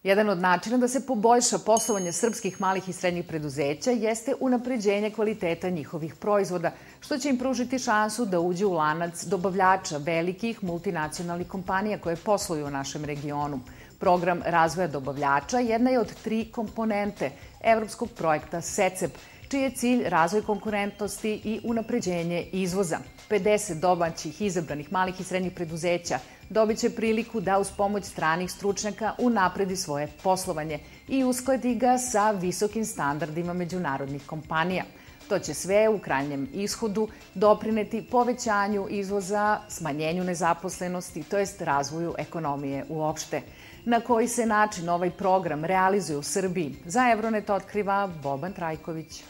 Jedan od načina da se poboljša poslovanje srpskih malih i srednjih preduzeća jeste unapređenje kvaliteta njihovih proizvoda, što će im pružiti šansu da uđe u lanac dobavljača velikih multinacionalnih kompanija koje posluju u našem regionu. Program razvoja dobavljača jedna je od 3 komponente evropskog projekta SECEP, čiji je cilj razvoj konkurentnosti i unapređenje izvoza. 50 domaćih izabranih malih i srednjih preduzeća dobit će priliku da uz pomoć stranih stručnjaka unapredi svoje poslovanje i uskladi ga sa visokim standardima međunarodnih kompanija. To će sve u krajnjem ishodu doprineti povećanju izvoza, smanjenju nezaposlenosti, to jest razvoju ekonomije uopšte. Na koji se način ovaj program realizuje u Srbiji? Za Evronet otkriva Boban Trajković.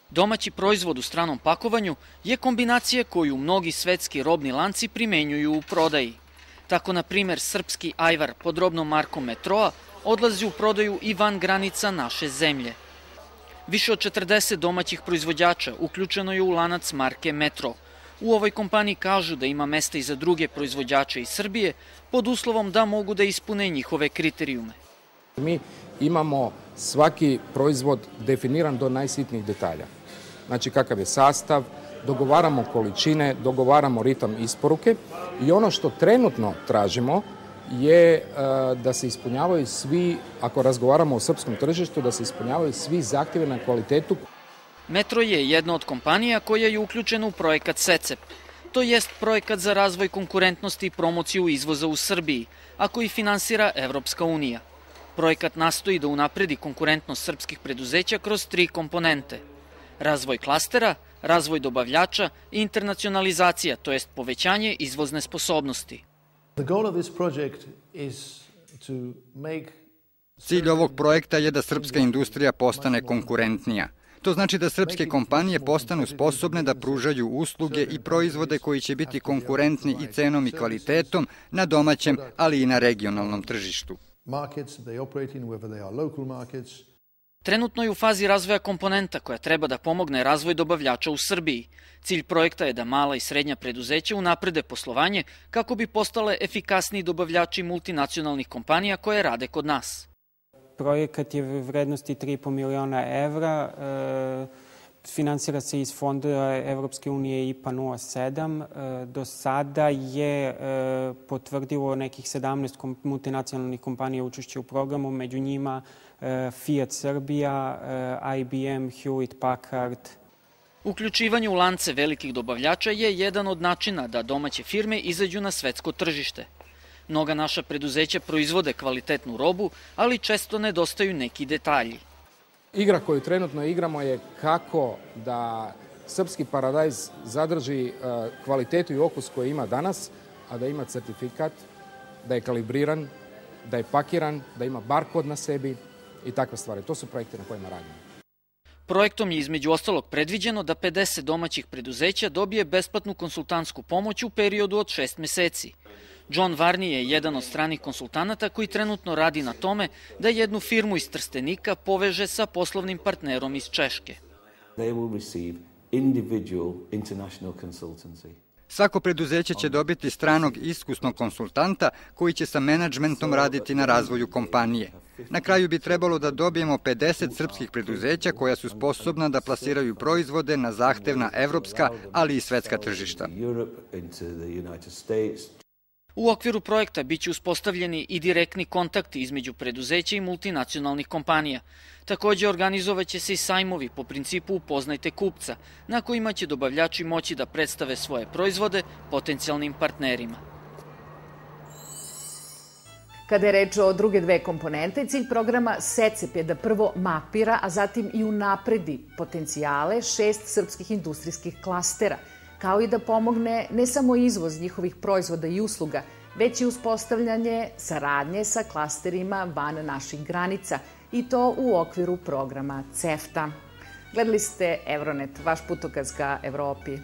Domaći proizvod u stranom pakovanju je kombinacija koju mnogi svetski robni lanci primenjuju u prodaji. Tako, na primer, srpski ajvar pod robnom markom Metroa odlazi u prodaju i van granica naše zemlje. Više od 40 domaćih proizvođača uključeno je u lanac marke Metro. U ovoj kompaniji kažu da ima mesta i za druge proizvođače iz Srbije pod uslovom da mogu da ispune njihove kriterijume. Mi imamo svaki proizvod definiran do najsitnijih detalja. Znači kakav je sastav, dogovaramo količine, dogovaramo ritam isporuke i ono što trenutno tražimo je da se ispunjavaju svi, ako razgovaramo o srpskom tržištu, da se ispunjavaju svi zahtjeve na kvalitetu. Metro je jedna od kompanija koja je uključena u projekat SECEP. To jest projekat za razvoj konkurentnosti i promociju izvoza u Srbiji, a koji finansira Evropska unija. Projekat nastoji da unapredi konkurentnost srpskih preduzeća kroz 3 komponente. Razvoj klastera, razvoj dobavljača i internacionalizacija, to jest povećanje izvozne sposobnosti. Cilj ovog projekta je da srpska industrija postane konkurentnija. To znači da srpske kompanije postanu sposobne da pružaju usluge i proizvode koji će biti konkurentni i cenom i kvalitetom na domaćem, ali i na regionalnom tržištu. Trenutno je u fazi razvoja komponenta koja treba da pomogne razvoj dobavljača u Srbiji. Cilj projekta je da mala i srednja preduzeća unaprede poslovanje kako bi postale efikasniji dobavljači multinacionalnih kompanija koje rade kod nas. Projekat je vrednosti 3,5 miliona evra, finansira se iz fonda Evropske unije IPA 07. Do sada je potvrdilo nekih 17 multinacionalnih kompanija učešće u programu, među njima Fiat Srbija, IBM, Hewlett Packard. Uključivanje u lance velikih dobavljača je jedan od načina da domaće firme izađu na svetsko tržište. Mnoga naša preduzeća proizvode kvalitetnu robu, ali često nedostaju neki detalji. Igra koju trenutno igramo je kako da srpski paradajz zadrži kvalitetu i okus koji ima danas, a da ima certifikat, da je kalibriran, da je pakiran, da ima barkod na sebi i takve stvari. To su projekte na kojima radimo. Projektom je između ostalog predviđeno da 50 domaćih preduzeća dobije besplatnu konsultantsku pomoć u periodu od 6 meseci. John Varney je jedan od stranih konsultanata koji trenutno radi na tome da jednu firmu iz Trstenika poveže sa poslovnim partnerom iz Češke. Svako preduzeće će dobiti stranog iskusnog konsultanta koji će sa menadžmentom raditi na razvoju kompanije. Na kraju bi trebalo da dobijemo 50 srpskih preduzeća koja su sposobna da plasiraju proizvode na zahtevna evropska, ali i svetska tržišta. U okviru projekta biće uspostavljeni i direktni kontakti između preduzeća i multinacionalnih kompanija. Takođe, organizovaće se i sajmovi po principu upoznajte kupca, na kojima će dobavljači moći da predstave svoje proizvode potencijalnim partnerima. Kada je reč o druge 2 komponente, cilj programa SECEP je da prvo mapira, a zatim i unapredi potencijale 6 srpskih industrijskih klastera, kao i da pomogne ne samo izvoz njihovih proizvoda i usluga, već i uspostavljanje saradnje sa klasterima van naših granica, i to u okviru programa CEFTA. Gledali ste Evronet, vaš putokaz ka Evropi.